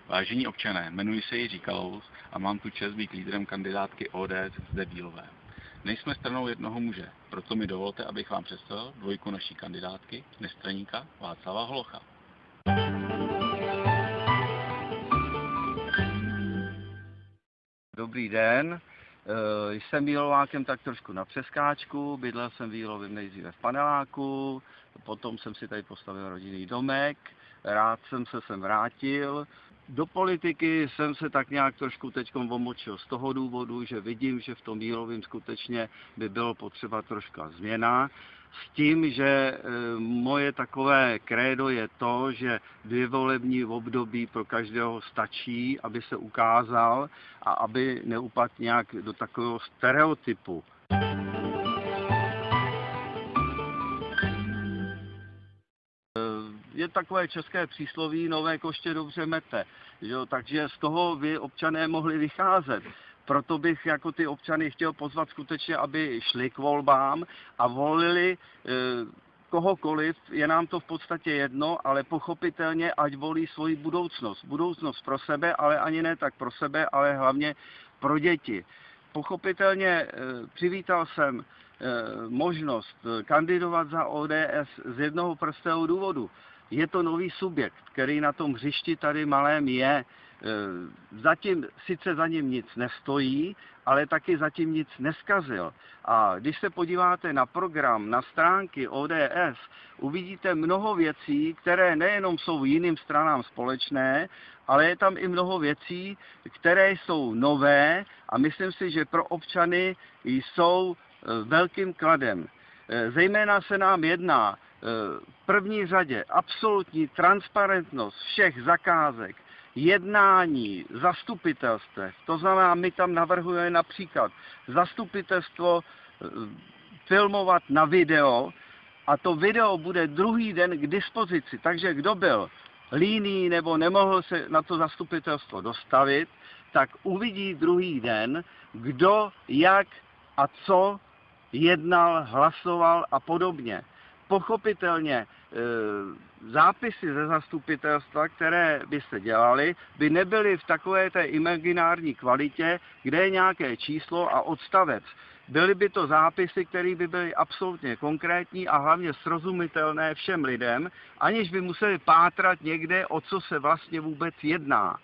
Vážení občané, jmenuji se Jiří Kalous a mám tu čest být lídrem kandidátky ODS zde v Bílové. Nejsme stranou jednoho muže, proto mi dovolte, abych vám představil dvojku naší kandidátky, nestraníka Václava Holocha. Dobrý den, jsem Bílovákem tak trošku na přeskáčku, bydlel jsem v Bílově nejdříve v paneláku, potom jsem si tady postavil rodinný domek, rád jsem se sem vrátil. Do politiky jsem se tak nějak trošku teďkom omočil z toho důvodu, že vidím, že v tom Bílovém skutečně by bylo potřeba troška změna. S tím, že moje takové krédo je to, že 2 volební období pro každého stačí, aby se ukázal a aby neupadl nějak do takového stereotypu. Je takové české přísloví, nové koště dobře mete, jo? Takže z toho by občané mohli vycházet. Proto bych jako ty občany chtěl pozvat skutečně, aby šli k volbám a volili kohokoliv, je nám to v podstatě jedno, ale pochopitelně ať volí svoji budoucnost. Budoucnost pro sebe, ale ani ne tak pro sebe, ale hlavně pro děti. Pochopitelně přivítal jsem možnost kandidovat za ODS z jednoho prostého důvodu. Je to nový subjekt, který na tom hřišti tady malém je. Zatím sice za ním nic nestojí, ale taky zatím nic neskazil. A když se podíváte na program, na stránky ODS, uvidíte mnoho věcí, které nejenom jsou jiným stranám společné, ale je tam i mnoho věcí, které jsou nové a myslím si, že pro občany jsou velkým kladem. Zejména se nám jedná v první řadě absolutní transparentnost všech zakázek, jednání, zastupitelstev. To znamená, my tam navrhujeme například zastupitelstvo filmovat na video a to video bude druhý den k dispozici. Takže kdo byl líný nebo nemohl se na to zastupitelstvo dostavit, tak uvidí druhý den, kdo, jak a co jednal, hlasoval a podobně. Pochopitelně zápisy ze zastupitelstva, které byste dělali, by nebyly v takové té imaginární kvalitě, kde je nějaké číslo a odstavec. Byly by to zápisy, které by byly absolutně konkrétní a hlavně srozumitelné všem lidem, aniž by museli pátrat někde, o co se vlastně vůbec jedná.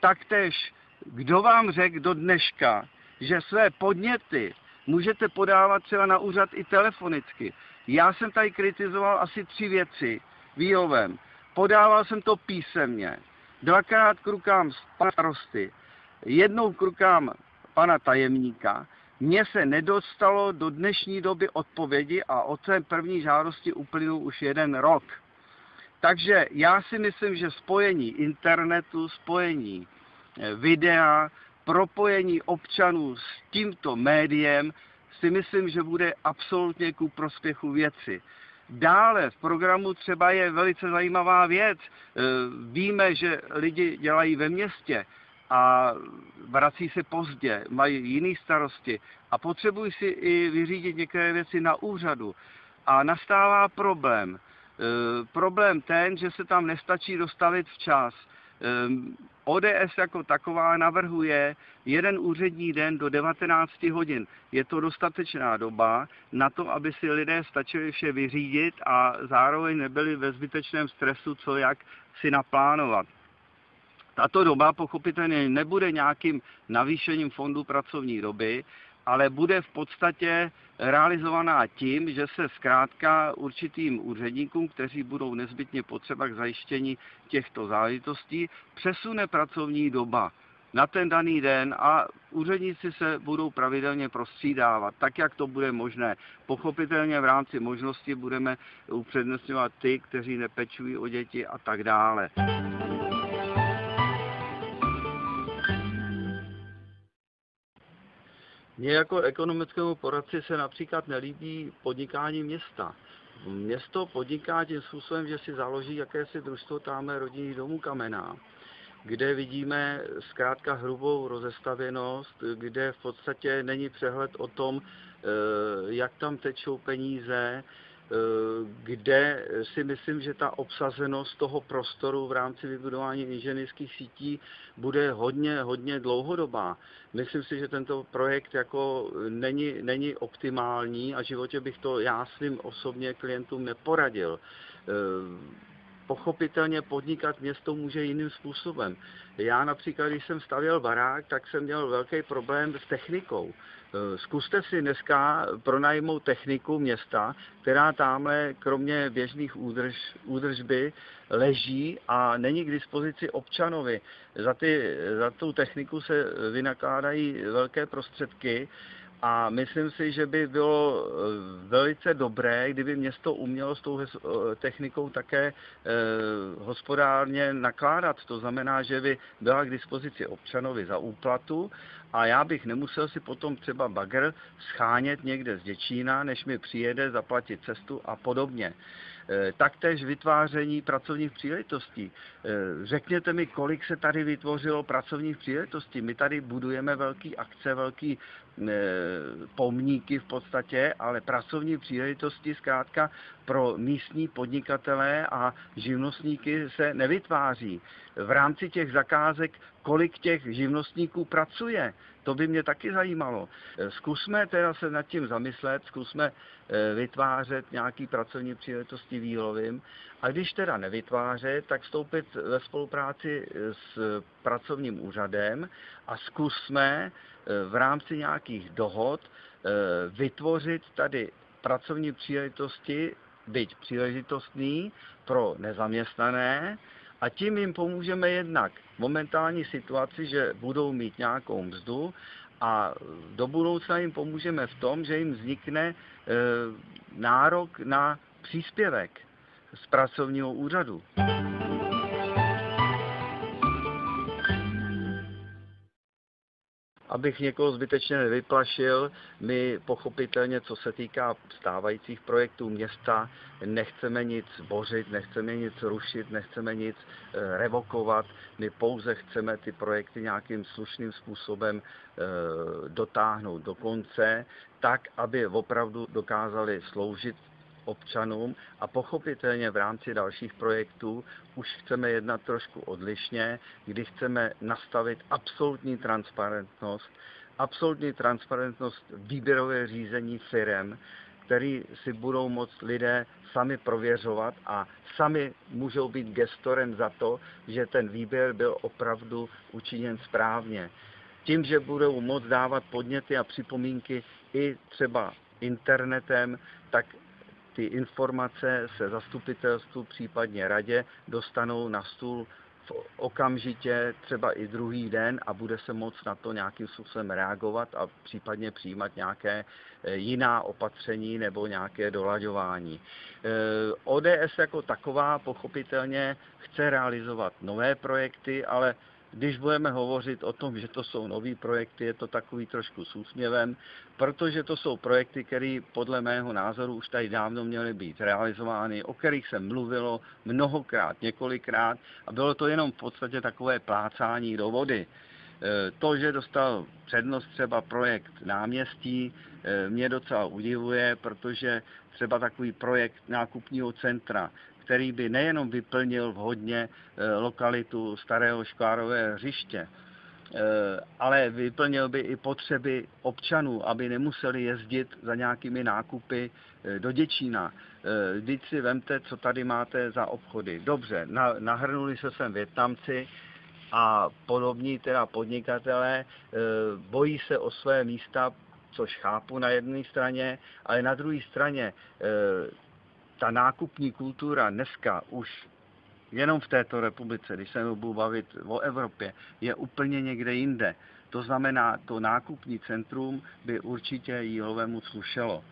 Taktéž, kdo vám řekl do dneška, že své podněty můžete podávat třeba na úřad i telefonicky. Já jsem tady kritizoval asi 3 věci výhovem. Podával jsem to písemně. 2krát k rukám pana starosty. 1 k rukám pana tajemníka. Mně se nedostalo do dnešní doby odpovědi a od té první žádosti uplynul už 1 rok. Takže já si myslím, že spojení internetu, spojení videa, propojení občanů s tímto médiem si myslím, že bude absolutně ku prospěchu věci. Dále v programu třeba je velice zajímavá věc. Víme, že lidi dělají ve městě a vrací se pozdě, mají jiné starosti a potřebují si i vyřídit některé věci na úřadu. A nastává problém. Problém ten, že se tam nestačí dostavit včas. ODS jako taková navrhuje 1 úřední den do 19 hodin. Je to dostatečná doba na to, aby si lidé stačili vše vyřídit a zároveň nebyli ve zbytečném stresu, co jak si naplánovat. Tato doba pochopitelně nebude nějakým navýšením fondu pracovní doby, ale bude v podstatě realizovaná tím, že se zkrátka určitým úředníkům, kteří budou nezbytně potřeba k zajištění těchto záležitostí, přesune pracovní doba na ten daný den a úředníci se budou pravidelně prostřídávat, tak jak to bude možné. Pochopitelně v rámci možnosti budeme upřednostňovat ty, kteří nepečují o děti a tak dále. Mně jako ekonomickému poradci se například nelíbí podnikání města. Město podniká tím způsobem, že si založí jakési družstvo tamhle rodinných domů Kamenná, kde vidíme zkrátka hrubou rozestavěnost, kde v podstatě není přehled o tom, jak tam tečou peníze. kde si myslím, že ta obsazenost toho prostoru v rámci vybudování inženýrských sítí bude hodně dlouhodobá. Myslím si, že tento projekt jako není optimální a v životě bych to já svým osobně klientům neporadil. Pochopitelně podnikat město může jiným způsobem. Já například, když jsem stavěl barák, tak jsem měl velký problém s technikou. Zkuste si dneska pronajmout techniku města, která tamhle kromě běžných údržby leží a není k dispozici občanovi. Za tu techniku se vynakládají velké prostředky. A myslím si, že by bylo velice dobré, kdyby město umělo s tou technikou také hospodárně nakládat. To znamená, že by byla k dispozici občanovi za úplatu a já bych nemusel si potom třeba bagr schánět někde z Děčína, než mi přijede zaplatit cestu a podobně. Taktéž vytváření pracovních příležitostí. Řekněte mi, kolik se tady vytvořilo pracovních příležitostí. My tady budujeme velký akce, velký pomníky v podstatě, ale pracovní příležitosti zkrátka pro místní podnikatele a živnostníky se nevytváří. V rámci těch zakázek, kolik těch živnostníků pracuje, to by mě taky zajímalo. Zkusme teda se nad tím zamyslet, zkusme vytvářet nějaký pracovní příležitosti v Jílovým a když teda nevytvářet, tak vstoupit ve spolupráci s pracovním úřadem a zkusme v rámci nějakých dohod vytvořit tady pracovní příležitosti, byť příležitostný pro nezaměstnané, a tím jim pomůžeme jednak v momentální situaci, že budou mít nějakou mzdu a do budoucna jim pomůžeme v tom, že jim vznikne nárok na příspěvek z pracovního úřadu. Abych někoho zbytečně nevyplašil, my pochopitelně, co se týká stávajících projektů města, nechceme nic bořit, nechceme nic rušit, nechceme nic revokovat. My pouze chceme ty projekty nějakým slušným způsobem dotáhnout do konce, tak, aby opravdu dokázali sloužit občanům a pochopitelně v rámci dalších projektů už chceme jednat trošku odlišně, kdy chceme nastavit absolutní transparentnost výběrové řízení firem, který si budou moct lidé sami prověřovat a sami můžou být gestorem za to, že ten výběr byl opravdu učiněn správně. Tím, že budou moct dávat podněty a připomínky i třeba internetem, tak ty informace se zastupitelstvu, případně radě, dostanou na stůl okamžitě, třeba i druhý den a bude se moct na to nějakým způsobem reagovat a případně přijímat nějaké jiná opatření nebo nějaké dolaďování. ODS jako taková pochopitelně chce realizovat nové projekty, ale když budeme hovořit o tom, že to jsou nový projekty, je to takový trošku s úsměvem, protože to jsou projekty, které podle mého názoru už tady dávno měly být realizovány, o kterých se mluvilo mnohokrát, několikrát a bylo to jenom v podstatě takové plácání do vody. To, že dostal přednost třeba projekt náměstí, mě docela udivuje, protože třeba takový projekt nákupního centra, který by nejenom vyplnil vhodně lokalitu starého škvárové hřiště, ale vyplnil by i potřeby občanů, aby nemuseli jezdit za nějakými nákupy do Děčína. Vždyť si vemte, co tady máte za obchody. Dobře, nahrnuli se sem Vietnamci a podobní teda podnikatelé, bojí se o své místa, což chápu na jedné straně, ale na druhé straně ta nákupní kultura dneska už jenom v této republice, když se budu bavit o Evropě, je úplně někde jinde. To znamená, to nákupní centrum by určitě Jílovému slušelo.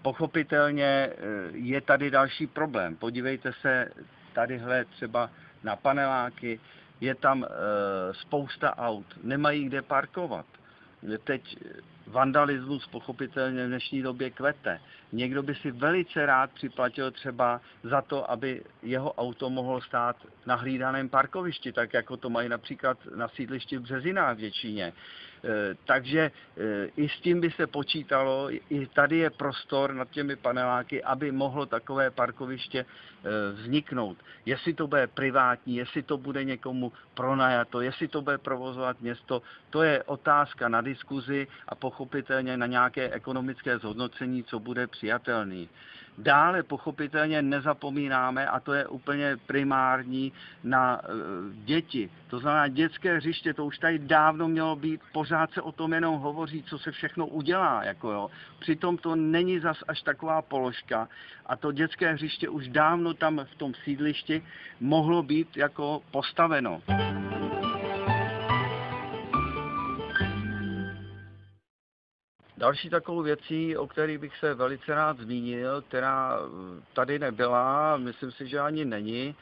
Pochopitelně je tady další problém. Podívejte se tadyhle třeba na paneláky, je tam spousta aut, nemají kde parkovat. Teď vandalismus pochopitelně v dnešní době kvete. Někdo by si velice rád připlatil třeba za to, aby jeho auto mohlo stát na hlídaném parkovišti, tak jako to mají například na sídlišti v Březinách v Děčíně. Takže i s tím by se počítalo, i tady je prostor nad těmi paneláky, aby mohlo takové parkoviště vzniknout. Jestli to bude privátní, jestli to bude někomu pronajato, jestli to bude provozovat město, to je otázka na diskuzi a pochopitelně na nějaké ekonomické zhodnocení, co bude přijatelný. Dále pochopitelně nezapomínáme, a to je úplně primární, na děti. To znamená dětské hřiště, to už tady dávno mělo být, pořád se o tom jenom hovoří, co se všechno udělá. Jako jo. Přitom to není zas až taková položka a to dětské hřiště už dávno tam v tom sídlišti mohlo být jako postaveno. Další takovou věcí, o které bych se velice rád zmínil, která tady nebyla, myslím si, že ani není,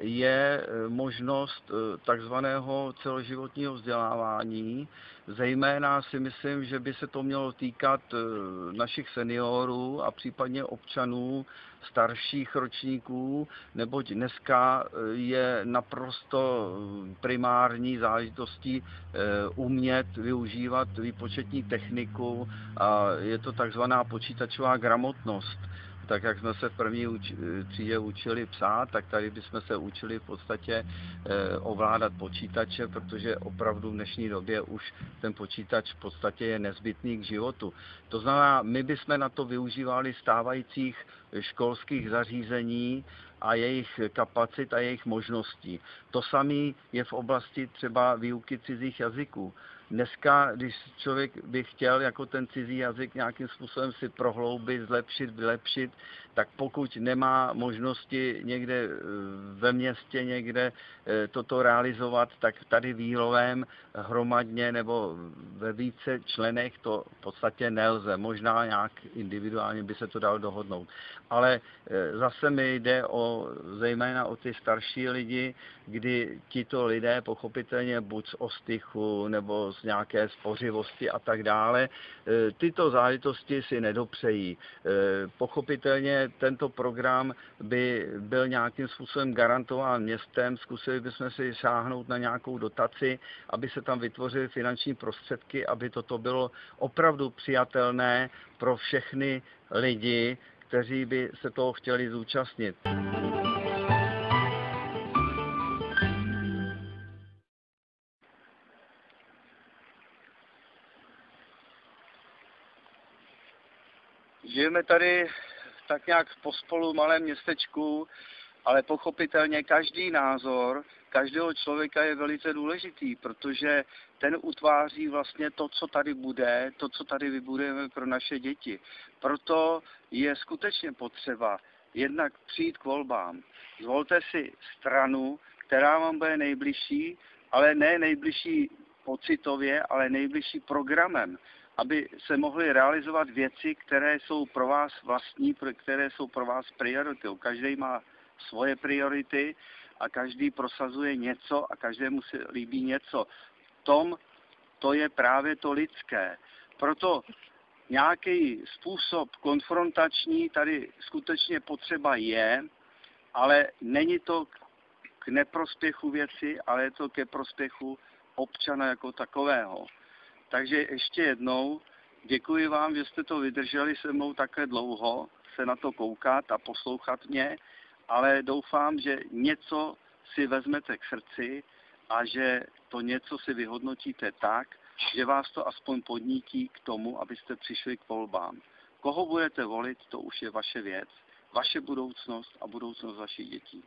je možnost takzvaného celoživotního vzdělávání. Zejména si myslím, že by se to mělo týkat našich seniorů a případně občanů starších ročníků, neboť dneska je naprosto primární záležitostí umět využívat výpočetní techniku a je to takzvaná počítačová gramotnost. Tak jak jsme se v první třídě učili psát, tak tady bychom se učili v podstatě ovládat počítače, protože opravdu v dnešní době už ten počítač v podstatě je nezbytný k životu. To znamená, my bychom na to využívali stávajících školských zařízení a jejich kapacit a jejich možností. To samé je v oblasti třeba výuky cizích jazyků. Dneska, když člověk by chtěl jako ten cizí jazyk nějakým způsobem si prohloubit, zlepšit, vylepšit, tak pokud nemá možnosti někde ve městě někde toto realizovat, tak tady v Jílovém hromadně nebo ve více členech to v podstatě nelze. Možná nějak individuálně by se to dalo dohodnout. Ale zase mi jde zejména o ty starší lidi, kdy tito lidé pochopitelně buď z ostychu nebo z nějaké spořivosti a tak dále, tyto záležitosti si nedopřejí. Pochopitelně tento program by byl nějakým způsobem garantován městem, zkusili bychom si sáhnout na nějakou dotaci, aby se tam vytvořily finanční prostředky, aby toto bylo opravdu přijatelné pro všechny lidi, kteří by se toho chtěli zúčastnit. Žijeme tady tak nějak pospolu v malém městečku, ale pochopitelně každý názor každého člověka je velice důležitý, protože ten utváří vlastně to, co tady bude, to, co tady vybudujeme pro naše děti. Proto je skutečně potřeba jednak přijít k volbám. Zvolte si stranu, která vám bude nejbližší, ale ne nejbližší pocitově, ale nejbližší programem, aby se mohly realizovat věci, které jsou pro vás vlastní, které jsou pro vás prioritou. Každý má svoje priority a každý prosazuje něco a každému se líbí něco. To je právě to lidské. Proto nějaký způsob konfrontační tady skutečně potřeba je, ale není to k neprospěchu věci, ale je to ke prospěchu občana jako takového. Takže ještě jednou děkuji vám, že jste to vydrželi se mnou takhle dlouho, se na to koukat a poslouchat mě, ale doufám, že něco si vezmete k srdci a že to něco si vyhodnotíte tak, že vás to aspoň podnítí k tomu, abyste přišli k volbám. Koho budete volit, to už je vaše věc, vaše budoucnost a budoucnost vašich dětí.